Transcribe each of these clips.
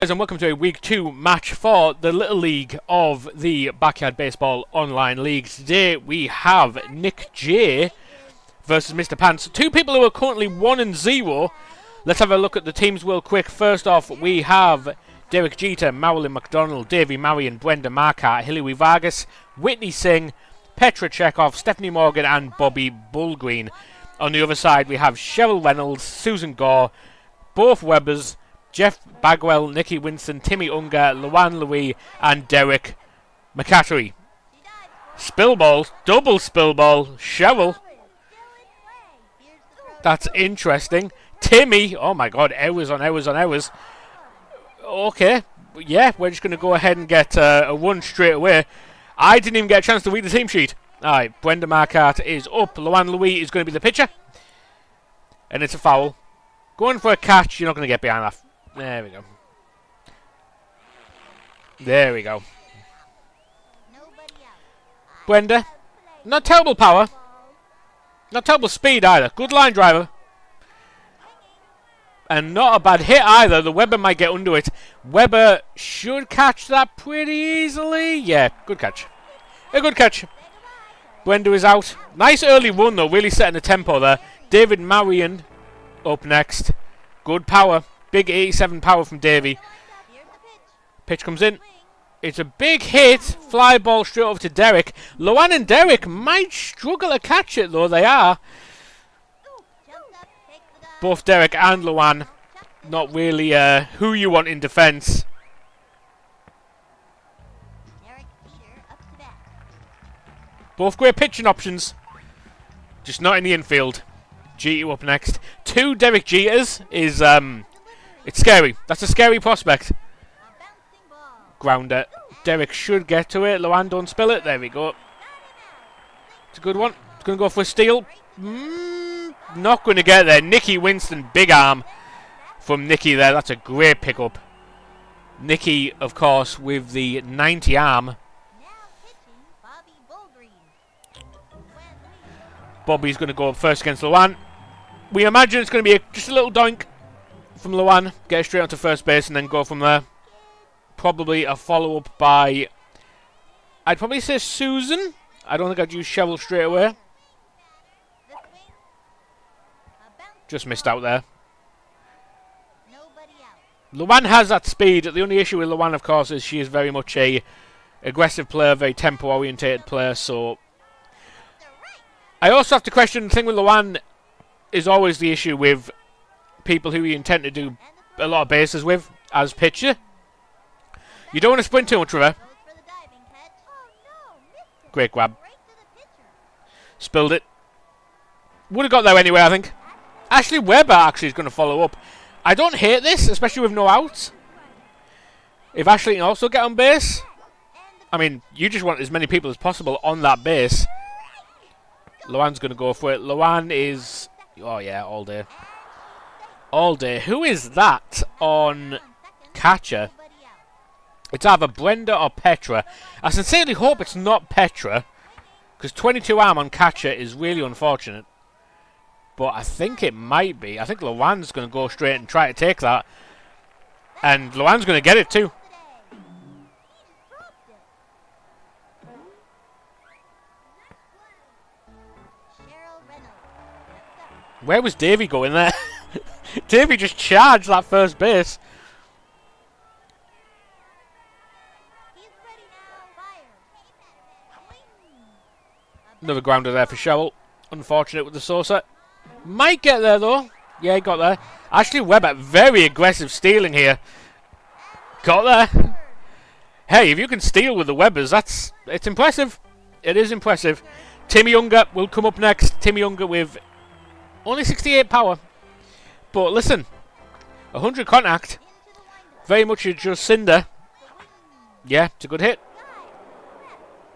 And welcome to a Week 2 match for the Little League of the Backyard Baseball Online League. Today we have NickJ versus MrPantz. Two people who are currently 1-0. Let's have a look at the teams real quick. First off, we have Derek Jeter, Marilyn McDonald, Davey Marion, Brenda Marquardt, Hilary Vargas, Whitney Singh, Petra Chekhov, Stephanie Morgan and Bobby Bullgreen. On the other side we have Cheryl Reynolds, Susan Gore, both Webbers, Jeff Bagwell, Nikki Winston, Timmy Unger, Luan Louis and Derek McCattery. Spillball, double spillball, Cheryl. That's interesting. Timmy, oh my god, hours on hours on hours. Okay, yeah, we're just going to go ahead and get a run straight away. I didn't even get a chance to read the team sheet. Alright, Brenda Marquardt is up. Luan Louis is going to be the pitcher. And it's a foul. Going for a catch, you're not going to get behind that. There we go. There we go. Brenda, not terrible power. Not terrible speed either. Good line driver. And not a bad hit either. The Weber might get under it. Weber should catch that pretty easily. Yeah, good catch. A good catch. Brenda is out. Nice early run though. Really setting the tempo there. David Marion up next. Good power. Big 87 power from Davey. Pitch comes in. It's a big hit. Fly ball straight over to Derek. Luan and Derek might struggle to catch it though. They are. Both Derek and Luan not really who you want in defence. Both great pitching options. Just not in the infield. Jeter up next. Two Derek Jeters is it's scary. That's a scary prospect. Grounder. Derek should get to it. Luan, don't spill it. There we go. It's a good one. It's going to go for a steal. Not going to get there. Nikki Winston, big arm from Nikki there. That's a great pickup. Nikki, of course, with the 90 arm. Bobby's going to go up first against Luan. We imagine it's going to be just a little doink from Luan. Get straight onto first base and then go from there. Probably a follow-up by, I'd probably say Susan. I don't think I'd use Cheryl straight away. Just missed out there. Luan has that speed. The only issue with Luan, of course, is she is very much a aggressive player, very tempo-orientated player, so I also have to question the thing with Luan is always the issue with people who you intend to do a lot of bases with as pitcher. You don't want to sprint too much with her. Great grab. Spilled it. Would have got there anyway, I think. Ashley Weber actually is going to follow up. I don't hate this, especially with no outs. If Ashley can also get on base, I mean, you just want as many people as possible on that base. Luan's going to go for it. Luan is, oh yeah, all day. All day. Who is that on catcher? It's either Brenda or Petra. I sincerely hope it's not Petra, because 22 arm on catcher is really unfortunate. But I think it might be. I think Luan's going to go straight and try to take that. And Luan's going to get it too. Where was Davey going there? Davey just charged that first base. Another grounder there for Cheryl. Unfortunate with the saucer. Might get there though. Yeah, he got there. Ashley Weber, very aggressive stealing here. Got there. Hey, if you can steal with the Webbers, it's impressive. It is impressive. Timmy Unger will come up next. Timmy Unger with only 68 power. But listen, 100 contact. Very much a just cinder. Yeah, it's a good hit.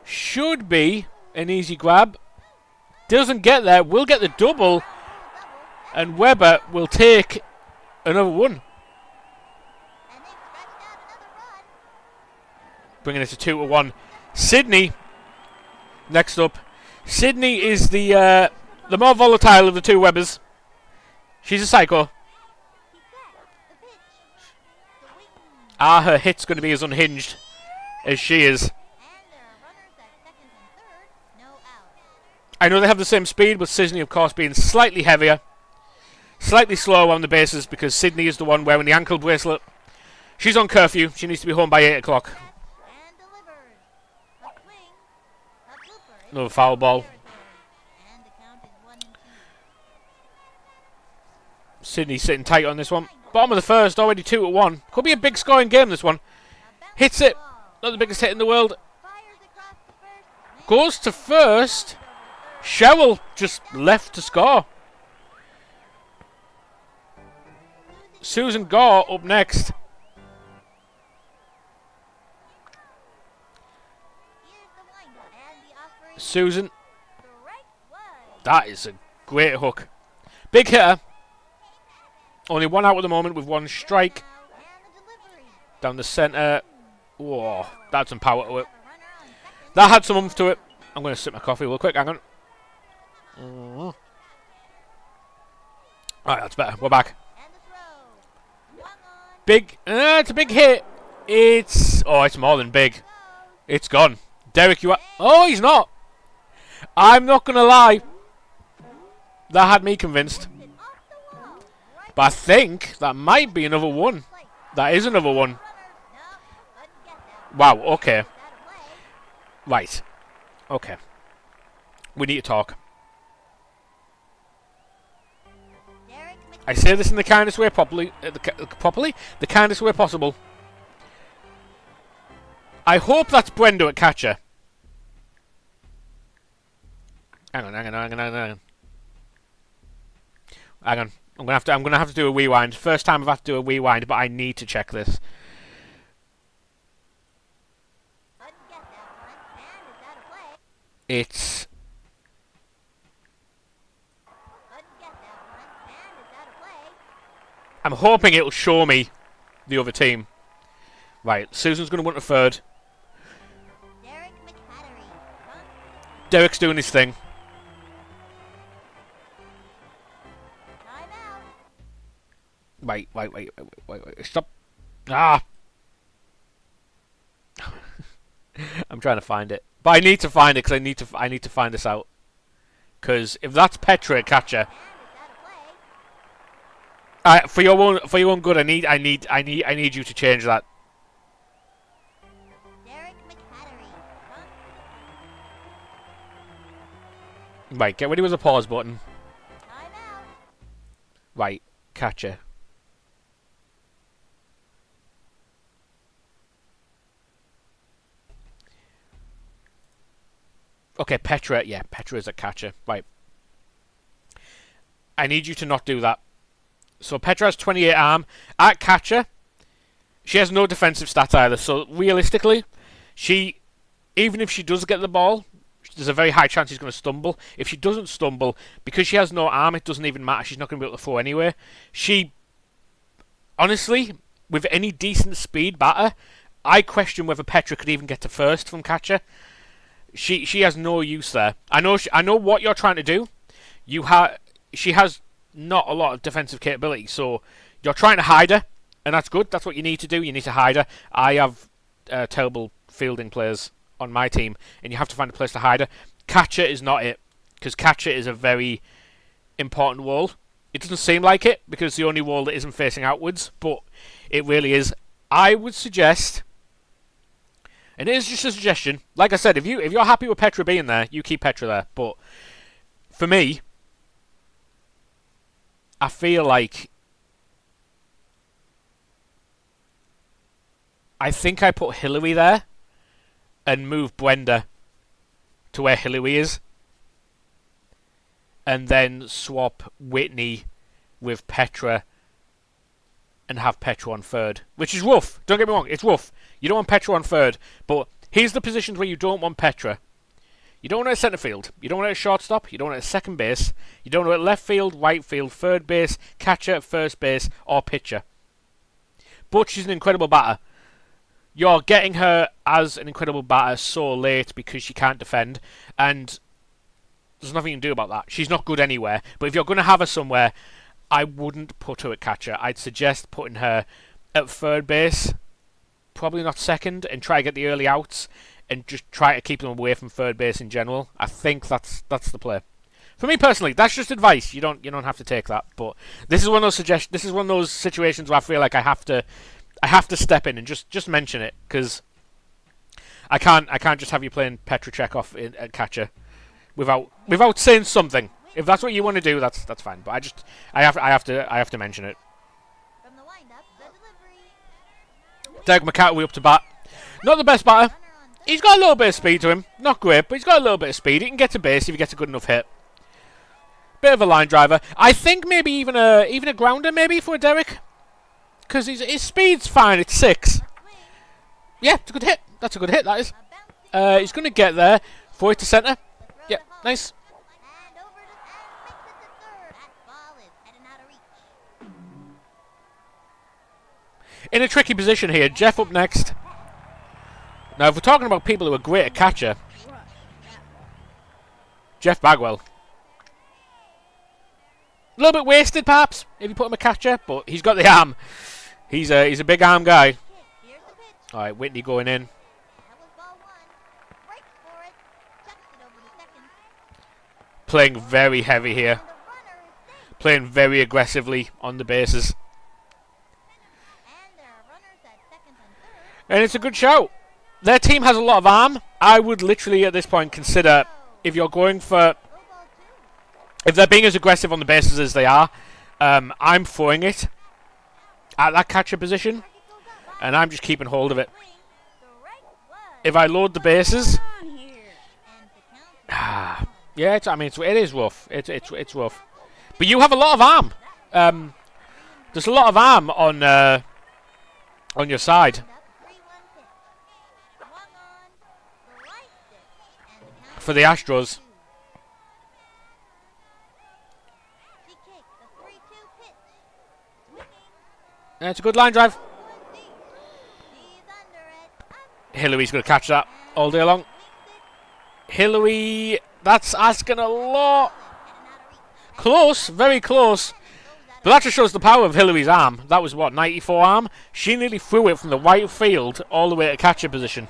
Should be an easy grab. Doesn't get there. Will get the double. And Weber will take another one. Bringing it to 2-1. Sydney next up. Sydney is the more volatile of the two Webbers. She's a psycho. Are her hits going to be as unhinged as she is? I know they have the same speed, but Sydney, of course, being slightly heavier, slightly slower on the bases because Sydney is the one wearing the ankle bracelet. She's on curfew. She needs to be home by 8 o'clock. Another foul ball. Sydney sitting tight on this one. Bottom of the first, already 2-1. Could be a big scoring game, this one. Hits it. Not the biggest hit in the world. Goes to first. Cheryl just left to score. Susan Gore up next. Susan. That is a great hook. Big hitter. Only one out at the moment with one strike. Down the centre. Whoa, that's some power to it. That had some oomph to it. I'm going to sip my coffee real quick. Hang on. Alright, that's better. We're back. Big. It's a big hit. It's more than big. It's gone. Derek, you are. Oh, he's not. I'm not going to lie. That had me convinced. But I think that might be another one. That is another one. Wow, okay. Right. Okay. We need to talk. I say this in the kindest way the kindest way possible. I hope that's Brenda at catcher. Hang on. Hang on. I'm gonna have to do a rewind. First time I've had to do a rewind, but I need to check this. It's I'm hoping it'll show me the other team. Right, Susan's going to want a third. Derek's doing his thing. Wait. Stop. Ah! I'm trying to find it. But I need to find it because I need to find this out. Because if that's Petra at catcher, for your own good, I need you to change that. Right, get ready with the pause button. Right, catcher. Okay, Petra. Yeah, Petra is a catcher. Right. I need you to not do that. So Petra has 28 arm. At catcher, she has no defensive stats either. So realistically, even if she does get the ball, there's a very high chance she's going to stumble. If she doesn't stumble, because she has no arm, it doesn't even matter. She's not going to be able to throw anyway. Honestly, with any decent speed batter, I question whether Petra could even get to first from catcher. She has no use there. I know what you're trying to do. She has not a lot of defensive capability, so you're trying to hide her, and that's good. That's what you need to do. You need to hide her. I have terrible fielding players on my team, and you have to find a place to hide her. Catcher is not it, because catcher is a very important role. It doesn't seem like it, because it's the only role that isn't facing outwards, but it really is. I would suggest, and it is just a suggestion, like I said, if you're happy with Petra being there, you keep Petra there. But for me, I feel like I think I put Hillary there and move Brenda to where Hillary is, and then swap Whitney with Petra and have Petra on third, which is rough. Don't get me wrong, it's rough. You don't want Petra on third, but here's the positions where you don't want Petra. You don't want her at centre field. You don't want her at shortstop. You don't want her at second base. You don't want her at left field, right field, third base, catcher, first base, or pitcher. But she's an incredible batter. You're getting her as an incredible batter so late because she can't defend, and there's nothing you can do about that. She's not good anywhere. But if you're going to have her somewhere, I wouldn't put her at catcher. I'd suggest putting her at third base probably not second, and try to get the early outs, and just try to keep them away from third base in general. I think that's the play. For me personally, that's just advice. You don't have to take that, but this is one of those This is one of those situations where I feel like I have to step in and just mention it, because I can't just have you playing Petrochekov at catcher without saying something. If that's what you want to do, that's fine. But I have to mention it. Derek McCarthy up to bat. Not the best batter. He's got a little bit of speed to him. Not great, but he's got a little bit of speed. He can get to base if he gets a good enough hit. Bit of a line driver. I think maybe even a grounder maybe for Derek, because his speed's fine. It's 6. Yeah, it's a good hit. That's a good hit. That is. He's going to get there. Throw it to centre. Yeah, nice. In a tricky position here. Jeff up next. Now, if we're talking about people who are great at catcher, Jeff Bagwell. A little bit wasted, perhaps, if you put him a catcher, but he's got the arm. He's a big arm guy. All right, Whitney going in. Playing very heavy here. Playing very aggressively on the bases. And it's a good shout. Their team has a lot of arm. I would literally at this point consider, if you're going for, if they're being as aggressive on the bases as they are, I'm throwing it at that catcher position, and I'm just keeping hold of it. If I load the bases, yeah, it is rough. It's rough. But you have a lot of arm. There's a lot of arm on your side. For the Astros. And it's a good line drive. Hillary's going to catch that all day long. Hillary, that's asking a lot. Close, very close. But that just shows the power of Hillary's arm. That was, what, 94 arm? She nearly threw it from the right field all the way to catcher position.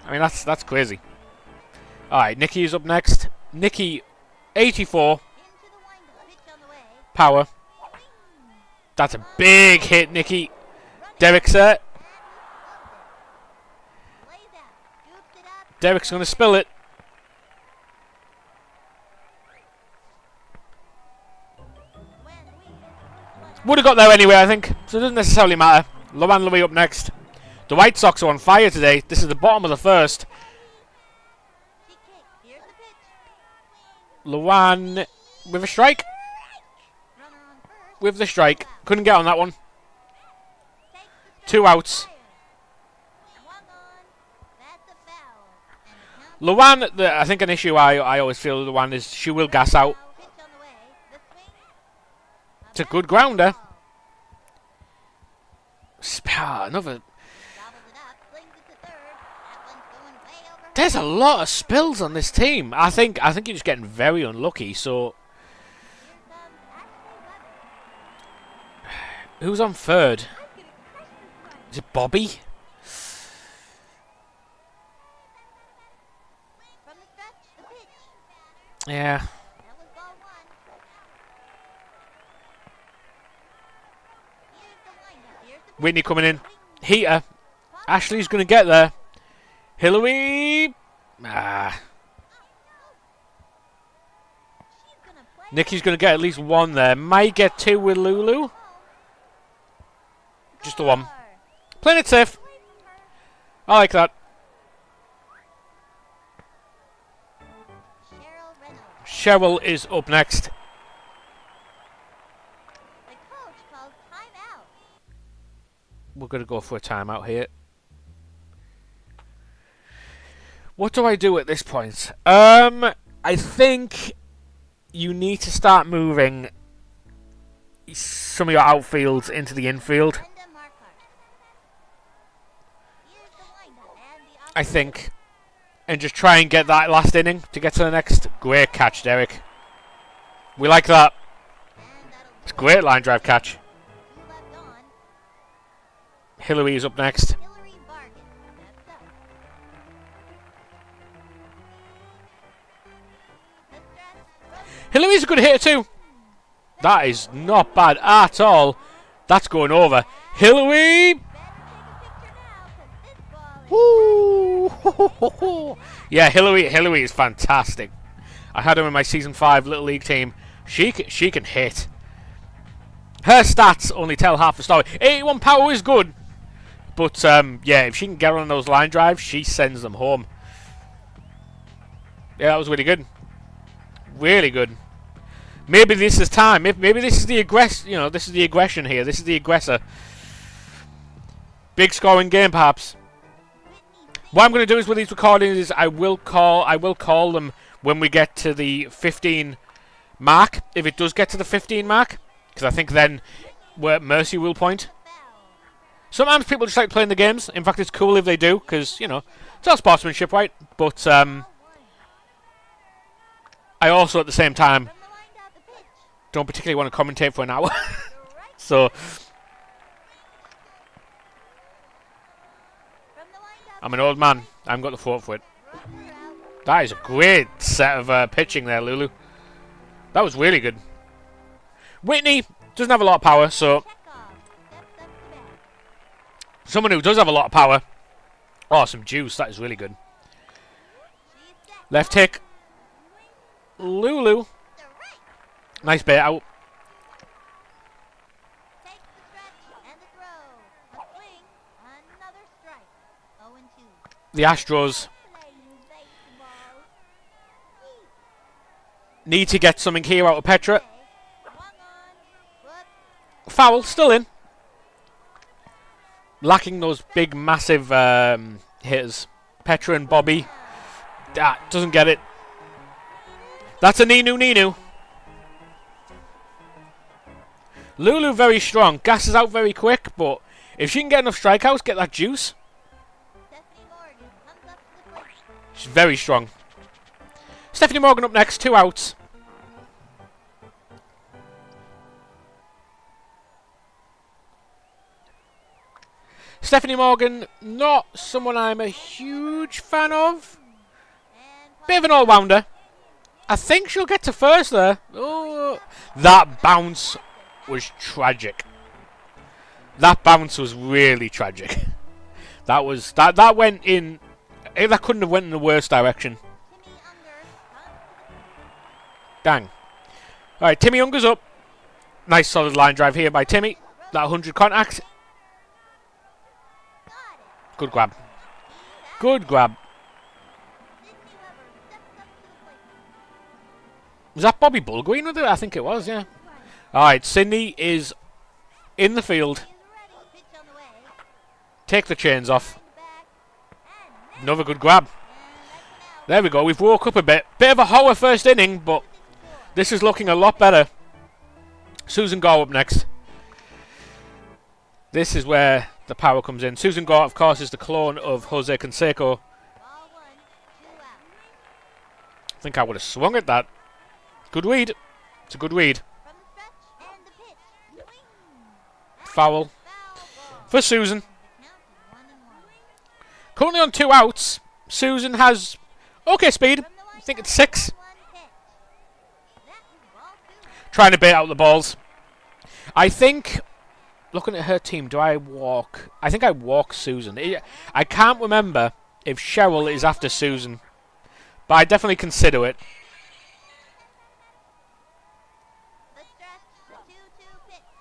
I mean, that's crazy. Alright, Nicky is up next. Nicky, 84. Power. That's a big hit, Nicky. Derek's there. Derek's going to spill it. Would have got there anyway, I think. So it doesn't necessarily matter. Loan Louis up next. The White Sox are on fire today. This is the bottom of the first. Luan with a strike. With the strike. Couldn't get on that one. 2 outs. Luan, I think an issue I always feel with Luan is she will gas out. It's a good grounder. Another. There's a lot of spills on this team. I think you're just getting very unlucky. So, who's on third? Is it Bobby? Yeah. Whitney coming in. Heater. Ashley's going to get there. Hillary. Nicky's going to get at least 1 there. Might get 2 with Lulu. Just the 1. Playing it safe. I like that. Cheryl is up next. We're going to go for a timeout here. What do I do at this point? I think you need to start moving some of your outfields into the infield. I think. And just try and get that last inning to get to the next. Great catch, Derek. We like that. It's a great line drive catch. Hillary is up next. Hillary's a good hitter too. That is not bad at all. That's going over. Hillary! Woo! Yeah, Hillary is fantastic. I had her in my Season 5 Little League team. She can hit. Her stats only tell half the story. 81 power is good. But, yeah, if she can get on those line drives, she sends them home. Yeah, that was really good. Really good. Maybe this is time. Maybe this is the this is the aggression here. This is the aggressor. Big scoring game, perhaps. What I'm going to do is with these recordings is I will call them when we get to the 15 mark. If it does get to the 15 mark, because I think then Mercy will point. Sometimes people just like playing the games. In fact, it's cool if they do, because it's all sportsmanship, right? But I also at the same time don't particularly want to commentate for an hour. So I'm an old man. I haven't got the throat for it. That is a great set of pitching there, Lulu. That was really good. Whitney doesn't have a lot of power, so someone who does have a lot of power. Oh, some juice. That is really good. Left hick. Lulu. Nice bait out. The Astros need to get something here out of Petra. Foul, still in. Lacking those big, massive hitters. Petra and Bobby. Doesn't get it. That's a Ninu. Lulu very strong. Gasses out very quick, but if she can get enough strikeouts, get that juice. She's very strong. Stephanie Morgan up next, 2 outs. Stephanie Morgan, not someone I'm a huge fan of. Bit of an all-rounder. I think she'll get to first there. Oh, that bounce was tragic. That bounce was really tragic. That went in. That couldn't have went in the worst direction. Dang. Alright, Timmy Unger's up. Nice solid line drive here by Timmy. That 100 contact. Good grab. Good grab. Was that Bobby Bullgreen with it? I think it was, yeah. Alright, Sydney is in the field. Take the chains off. Another good grab. There we go. We've woke up a bit. Bit of a horror first inning, but this is looking a lot better. Susan Gore up next. This is where the power comes in. Susan Gore, of course, is the clone of Jose Canseco. I think I would have swung at that. Good read. It's a good read. Foul for Susan. Currently on 2 outs. Susan has okay speed. I think it's 6. Trying to bait out the balls. I think, looking at her team, do I walk? I think I walk Susan. I can't remember if Cheryl is after Susan, but I definitely consider it.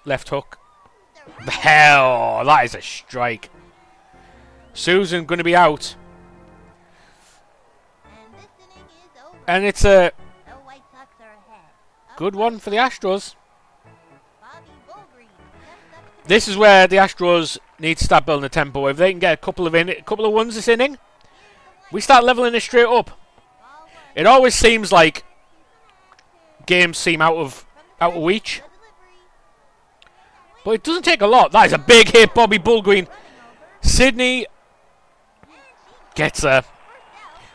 Left hook. The hell, that is a strike. Susan going to be out. And it's a good one for the Astros. This is where the Astros need to start building a tempo. If they can get a couple of ones this inning, we start leveling it straight up. It always seems like games seem out of reach. But it doesn't take a lot. That is a big hit, Bobby Bullgreen. Sydney gets a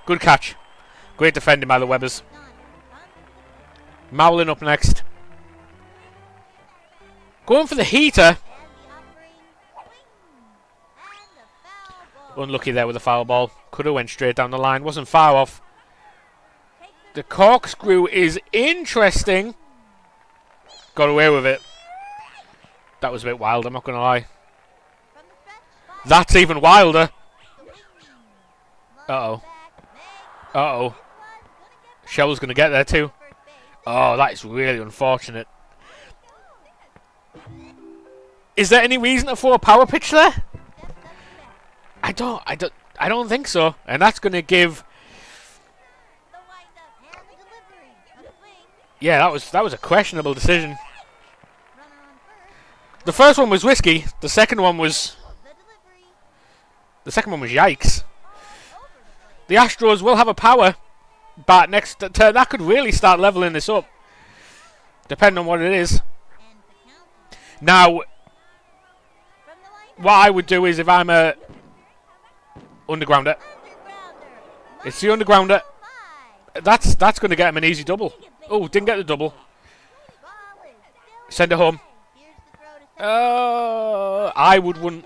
good catch. Great defending by the Webbers. Mowlin up next. Going for the heater. Unlucky there with the foul ball. Could have went straight down the line. Wasn't far off. The corkscrew is interesting. Got away with it. That was a bit wild, I'm not going to lie. That's even wilder. Uh-oh. Uh-oh. Shell's going to get there too. Oh, that is really unfortunate. Is there any reason to throw a power pitch there? I don't think so. And that's going to give... Yeah, that was a questionable decision. The first one was risky. The second one was yikes. The Astros will have a power bat next turn. That could really start leveling this up, depending on what it is. Now, what I would do is, if I'm a undergrounder, it's the undergrounder. That's going to get him an easy double. Oh, didn't get the double. Send it home. I would run.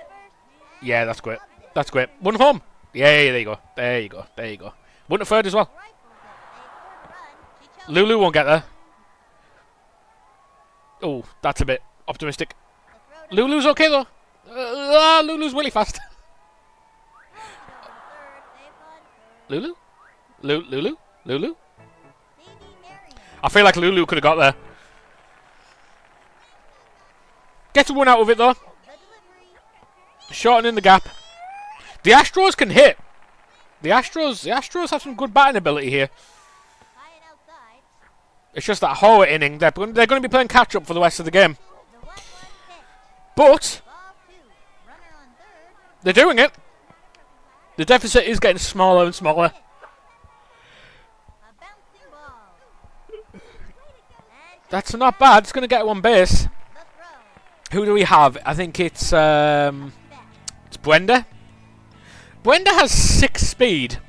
Yeah, that's great. That's great. Run home. Yeah, there you go. There you go. There you go. Run to third as well. Lulu won't get there. Oh, that's a bit optimistic. Lulu's okay though. Lulu's really fast. Lulu? Lulu? I feel like Lulu could have got there. Gets a one out of it though. Shortening the gap. The Astros can hit. The Astros have some good batting ability here. It's just that whole inning. They're going to be playing catch up for the rest of the game. But they're doing it. The deficit is getting smaller and smaller. That's not bad. It's going to get one base. Who do we have? I think it's Brenda. Brenda has 6 speed.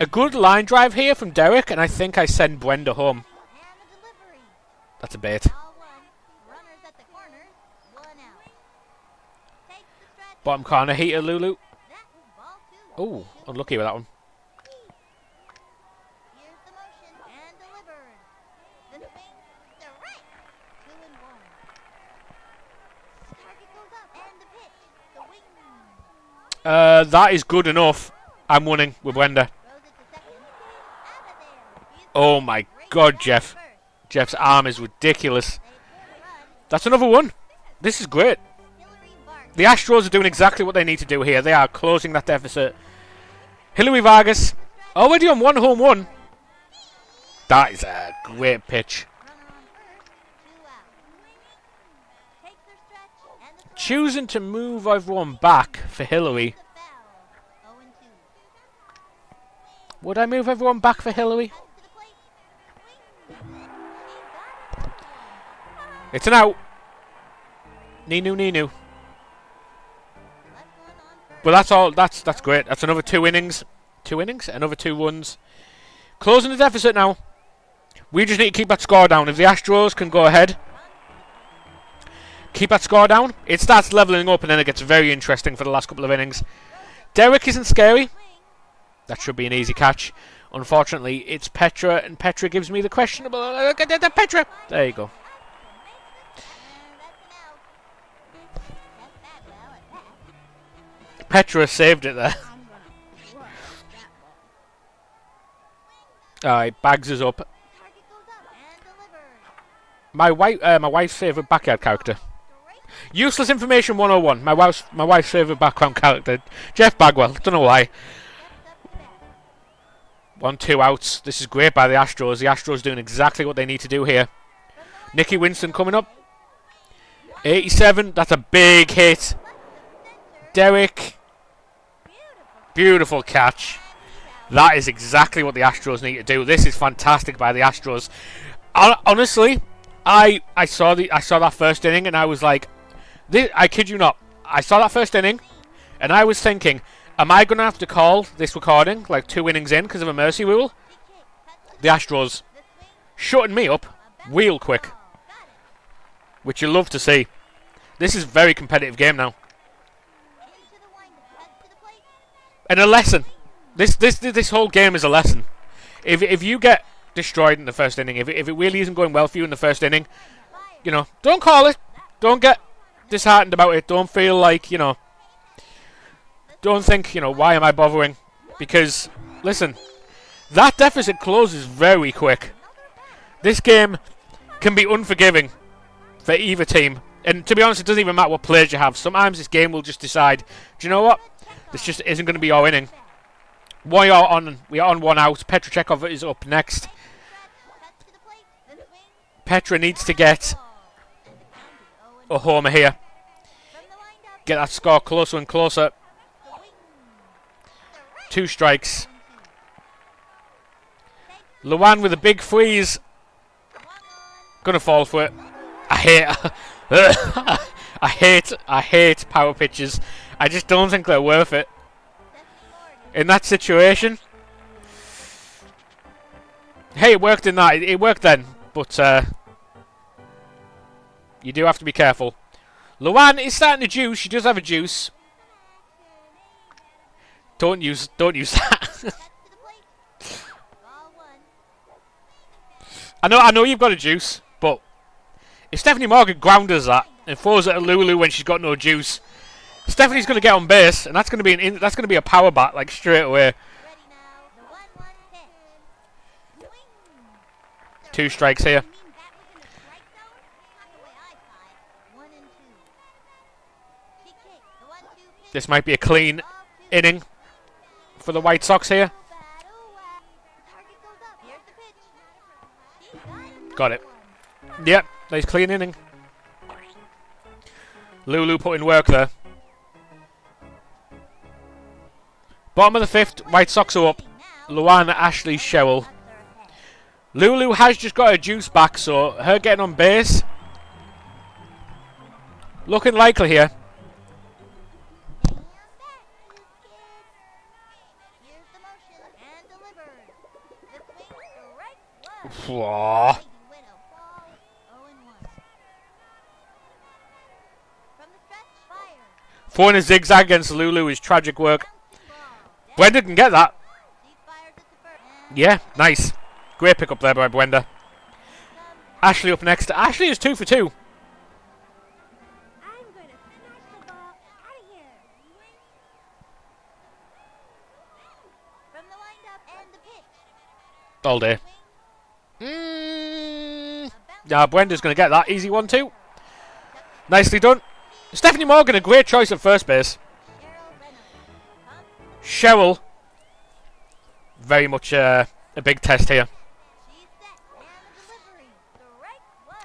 A good line drive here from Derek, and I think I send Brenda home. That's a bait. Bottom corner heater, Lulu. Oh, unlucky with that one. That is good enough. I'm winning with Brenda. Oh my god, Jeff. Jeff's arm is ridiculous. That's another one. This is great. The Astros are doing exactly what they need to do here. They are closing that deficit. Hillary Vargas, already on 1 home run. That is a great pitch. Choosing to move everyone back for Hillary. Would I move everyone back for Hillary? It's an out. Ninu. Well, that's all. That's great. That's another 2 innings. 2 innings? Another 2 runs. Closing the deficit now. We just need to keep that score down. If the Astros can go ahead, keep that score down, it starts leveling up and then it gets very interesting for the last couple of innings. Derek isn't scary. That should be an easy catch. Unfortunately, it's Petra, and Petra gives me the questionable... Petra! There you go. Petra saved it there. Alright, Bags is up. My wife's favourite backyard character. Useless information 101. My wife's favourite background character. Jeff Bagwell. Don't know why. 1-2 outs. This is great by the Astros. The Astros doing exactly what they need to do here. Nicky Winston coming up. 87. That's a big hit. Derek. Beautiful catch. That is exactly what the Astros need to do. This is fantastic by the Astros. Honestly, I saw that first inning and I was like, I kid you not. I saw that first inning and I was thinking, am I going to have to call this recording like 2 innings in because of a mercy rule? The Astros shutting me up real quick, which you love to see. This is a very competitive game now. And a lesson. This whole game is a lesson. If you get destroyed in the first inning, if it really isn't going well for you in the first inning, you know, don't call it. Don't get disheartened about it. Don't feel like, you know, don't think, you know, why am I bothering? Because, listen, that deficit closes very quick. This game can be unforgiving for either team. And to be honest, it doesn't even matter what players you have. Sometimes this game will just decide, do you know what? This just isn't going to be our inning. We are on 1 out. Petrachekov is up next. Petra needs to get a homer here. Get that score closer and closer. 2 strikes. Luan with a big freeze. Gonna fall for it. I hate power pitches. I just don't think they're worth it. In that situation. Hey, it worked in that. It worked then. But you do have to be careful. Luan is starting to juice. She does have a juice. Don't use that. I know you've got a juice, but if Stephanie Morgan grounders that and throws it at Lulu when she's got no juice, Stephanie's going to get on base, and that's going to be a power bat like straight away. 2 strikes here. This might be a clean inning for the White Sox here. Got it. Yep, nice clean inning. Lulu put in work there. Bottom of the 5th, White Sox are up. Luan, Ashley, Shewell. Lulu has just got her juice back, so her getting on base looking likely here. Aww. Throwing a zigzag against Lulu is tragic work. Brenda can get that. Yeah, nice. Great pick up there by Brenda. Ashley up next. Ashley is 2 for 2. All day. Nah, Brenda's going to get that. Easy 1-2. Nicely done. Stephanie Morgan, a great choice at first base. Cheryl, very much a big test here.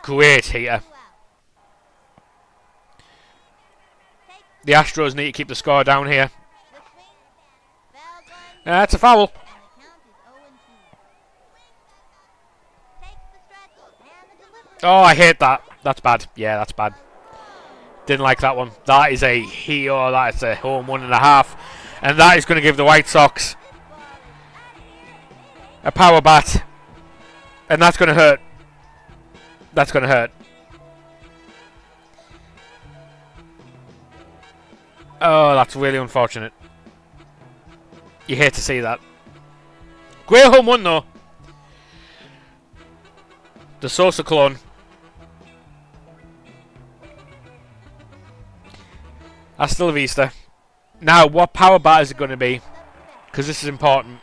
Great hitter. The Astros need to keep the score down here. That's a foul. Oh, I hate that. That's bad. Yeah, that's bad. Didn't like that one. That is a hero. That is a home 1.5. And that is going to give the White Sox a power bat. And that's going to hurt. That's going to hurt. Oh, that's really unfortunate. You hate to see that. Great home run, though. The Sosa clone. Hasta la vista. Now, what power bat is it going to be? Because this is important.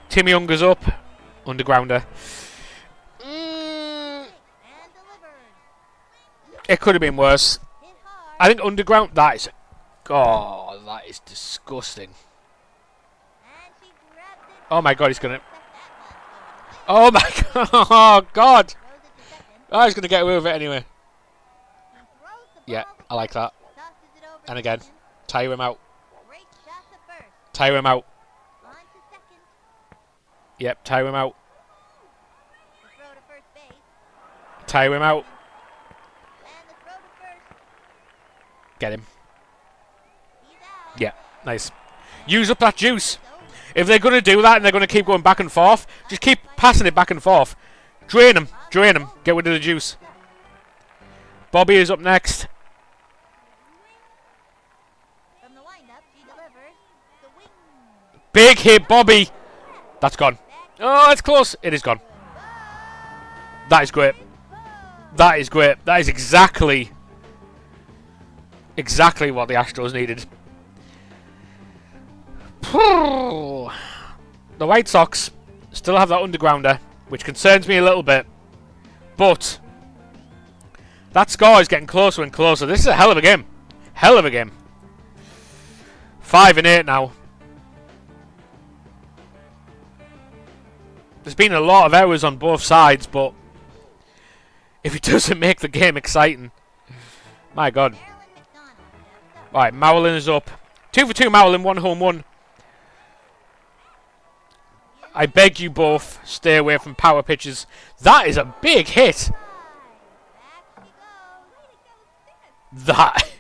Timmy Unger's up. Undergrounder. It could have been worse. I think underground. That is. Oh, that is disgusting. Oh my god, he's going to. Oh my god. Oh god. Oh, he's going to get away with it anyway. Yeah, I like that. And again, tire him out. Tire him out. Yep, tire him out. Tire him out. Get him. Yeah, nice. Use up that juice. If they're going to do that and they're going to keep going back and forth, just keep passing it back and forth. Drain them. Drain them. Get rid of the juice. Bobby is up next. Big hit, Bobby. That's gone. Oh, it's close. It is gone. That is great. That is great. That is exactly what the Astros needed. The White Sox still have that undergrounder, which concerns me a little bit. But that score is getting closer and closer. This is a hell of a game. Hell of a game. 5-8 now. There's been a lot of errors on both sides, but if it doesn't make the game exciting, my God. Right, Mowlin is up. 2 for 2 Mowlin, 1 home run. I beg you both, stay away from power pitches. That is a big hit. That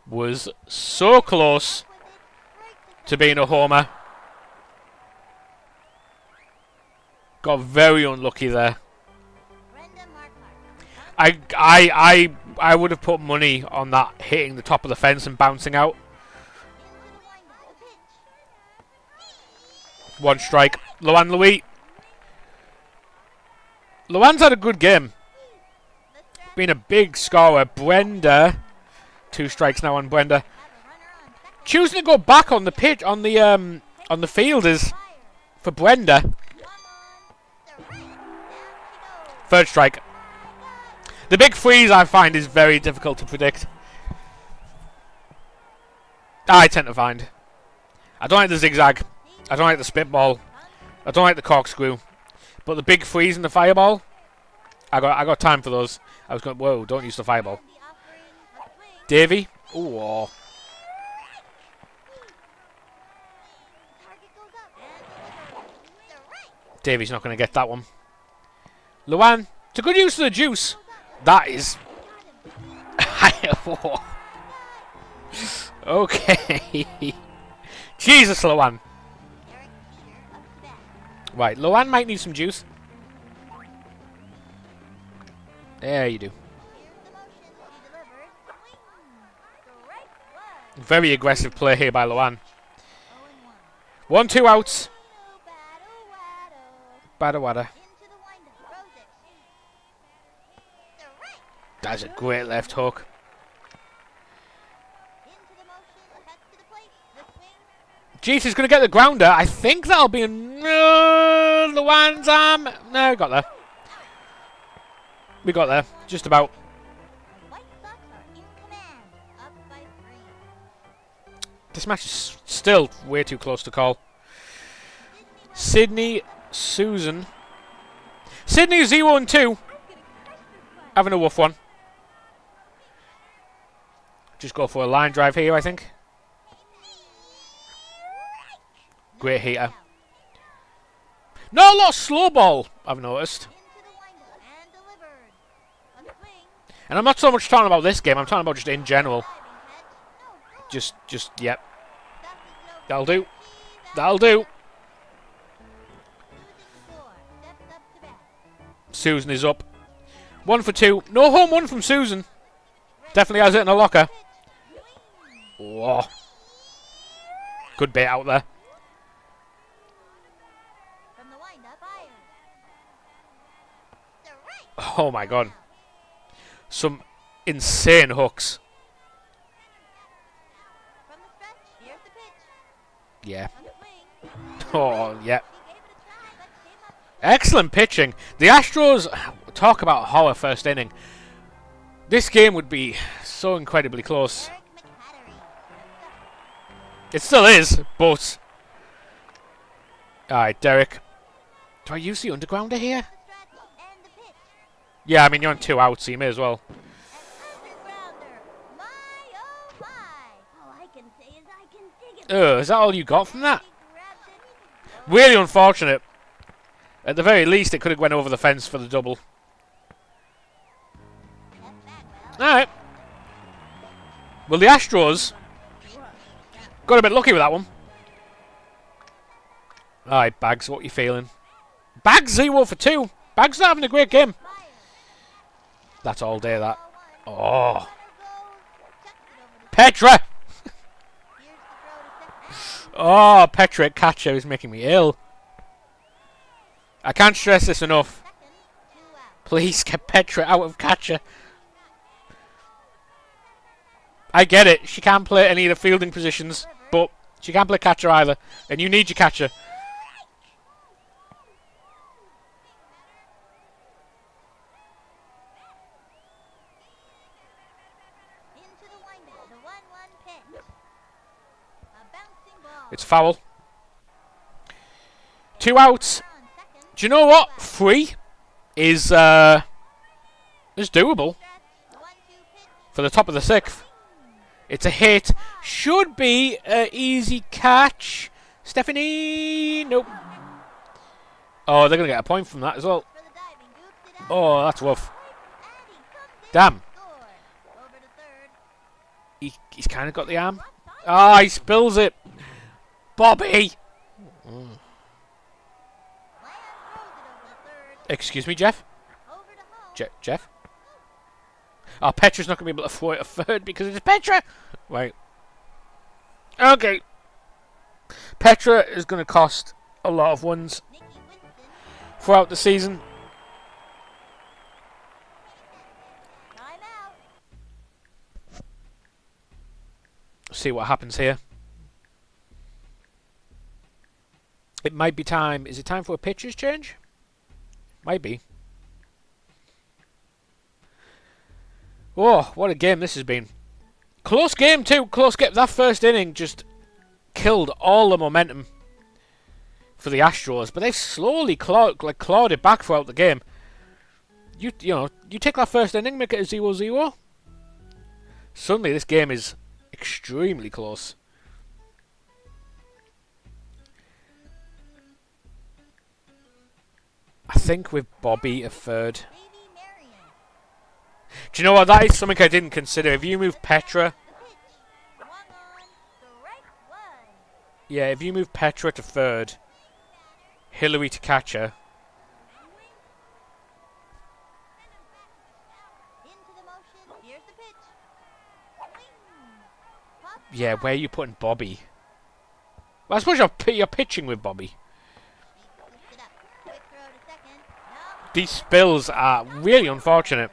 was so close to being a homer. Got very unlucky there. I would have put money on that hitting the top of the fence and bouncing out. 1 strike. Luan Louis. Luan's had a good game. Been a big scorer. Brenda. 2 strikes now on Brenda. Choosing to go back on the pitch on the field is for Brenda. 3rd strike. The big freeze I find is very difficult to predict. I tend to find. I don't like the zigzag. I don't like the spitball. I don't like the corkscrew. But the big freeze and the fireball, I got time for those. I was going, whoa, don't use the fireball. Davey. Ooh. Oh. Davey's not going to get that one. Luan, it's a good use of the juice. That is... Okay. Jesus, Luan. Right, Luan might need some juice. There you do. Very aggressive play here by Luan. 1-2 outs. Bada wada. That's a great left hook. Jeez, he's going to get the grounder. I think that'll be Luan's arm. No, we got there. We got there. Just about. This match is still way too close to call. Sydney, Susan. Sydney 0-2. Having a rough one. Just go for a line drive here, I think. Great heater. Not a lot of slow ball, I've noticed. And I'm not so much talking about this game, I'm talking about just in general. Just, yep. That'll do. That'll do. Susan is up. 1 for 2. No home run from Susan. Definitely has it in a locker. Whoa. Good bit out there. Oh my God. Some insane hooks. Yeah. Oh, yeah. Excellent pitching. The Astros, talk about horror first inning. This game would be so incredibly close. It still is, but... Alright, Derek. Do I use the undergrounder here? Yeah, I mean, you're on 2 outs, so you may as well. Is that all you got from that? Really unfortunate. At the very least, it could have went over the fence for the double. Alright. Well, the Astros got a bit lucky with that one. Alright, Bags, what are you feeling? Bags 0 for 2. Bags not having a great game. That's all day, that. Oh. Petra! Oh, Petra at catcher is making me ill. I can't stress this enough. Please get Petra out of catcher. I get it. She can't play any of the fielding positions, but she can't play catcher either. And you need your catcher. It's foul. 2 outs. Do you know what? 3 is doable for the top of the 6th. It's a hit. Should be an easy catch. Stephanie. Nope. Oh, they're going to get a point from that as well. Oh, that's rough. Damn. He's kind of got the arm. Ah, he spills it. Bobby! Excuse me, Jeff? Jeff? Oh, Petra's not going to be able to throw it a third because it's Petra! Right. Okay. Petra is going to cost a lot of runs throughout the season. See what happens here. It might be time. Is it time for a pitcher's change? Might be. Oh, what a game this has been. Close game too. Close game. That first inning just killed all the momentum for the Astros. But they've slowly clawed it back throughout the game. You take that first inning, make it a 0-0. Suddenly this game is extremely close. I think with Bobby a third. Do you know what? That is something I didn't consider. If you move Petra... Yeah, if you move Petra to third, Hillary to catcher... Yeah, where are you putting Bobby? Well, I suppose you're pitching with Bobby. These spills are really unfortunate.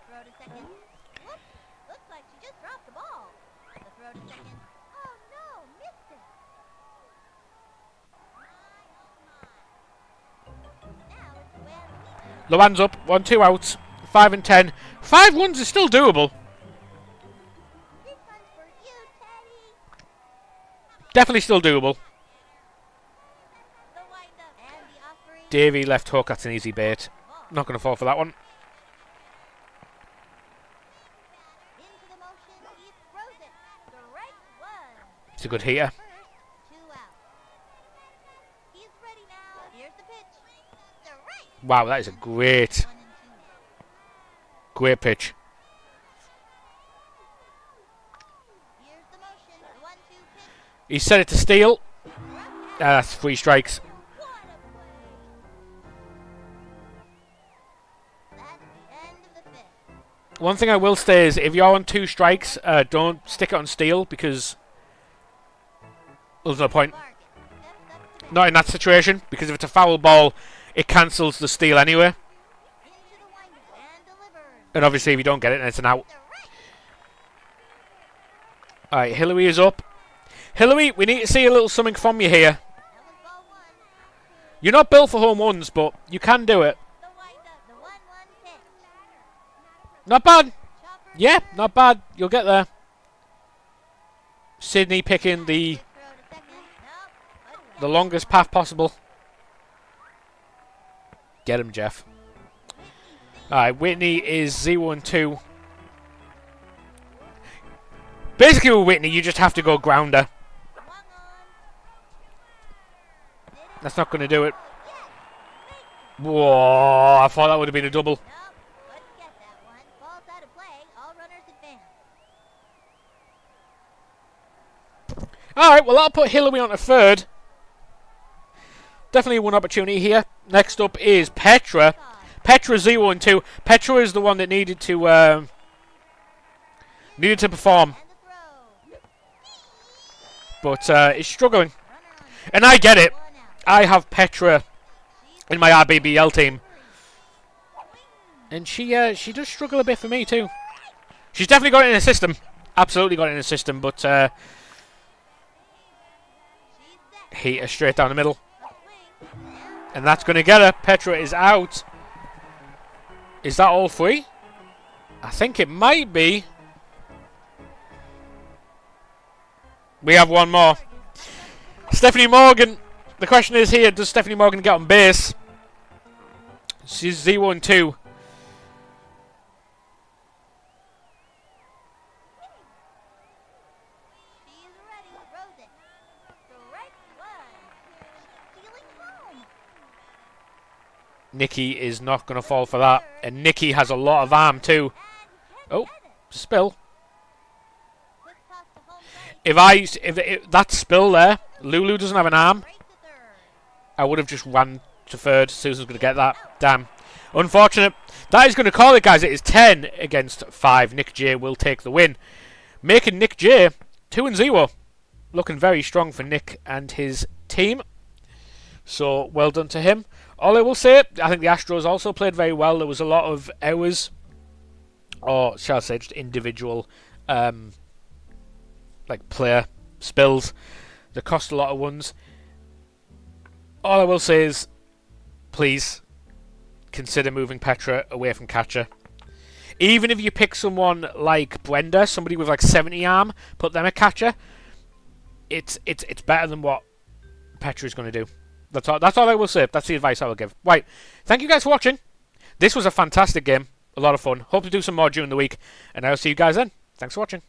Luan's up, 1-2 outs, 5 and 10. 5 runs is still doable. Definitely still doable. Davey left hook, that's an easy bait. Not going to fall for that one. It's a good heater. Wow, that is a great pitch. He set it to steal. That's 3 strikes. One thing I will say is, if you're on 2 strikes, don't stick it on steal because there's no point. Not in that situation, because if it's a foul ball, it cancels the steal anyway. And obviously, if you don't get it, then it's an out. Alright, Hillary is up. Hillary, we need to see a little something from you here. You're not built for home runs, but you can do it. Not bad. Yeah, not bad. You'll get there. Sydney picking the longest path possible. Get him, Jeff. Alright, Whitney is 0-2. Basically with Whitney, you just have to go grounder. That's not going to do it. Whoa, I thought that would have been a double. Alright, well, I'll put Hillary on a third. Definitely one opportunity here. Next up is Petra. Petra 0-2. Petra is the one that needed to perform, but is struggling. And I get it. I have Petra in my RBBL team. And she does struggle a bit for me too. She's definitely got it in her system. Absolutely got it in her system, but hit her straight down the middle. And that's going to get her. Petra is out. Is that all three? I think it might be. We have one more. Stephanie Morgan. The question is here, does Stephanie Morgan get on base? She's 0 and 2. Nikki is not going to fall for that. And Nikki has a lot of arm too. Oh, spill. If that spill there, Lulu doesn't have an arm, I would have just run to third. Susan's going to get that. Damn. Unfortunate. That is going to call it, guys. It is 10 against 5. NickJ will take the win. Making NickJ 2 and 0. Looking very strong for Nick and his team. So, well done to him. All I will say, I think the Astros also played very well. There was a lot of errors, or shall I say, just individual, like player spills that cost a lot of runs. All I will say is, please consider moving Petra away from catcher. Even if you pick someone like Brenda, somebody with like 70 arm, put them at catcher, it's better than what Petra is going to do. That's all I will say. That's the advice I will give. Right. Thank you guys for watching. This was a fantastic game. A lot of fun. Hope to do some more during the week. And I'll see you guys then. Thanks for watching.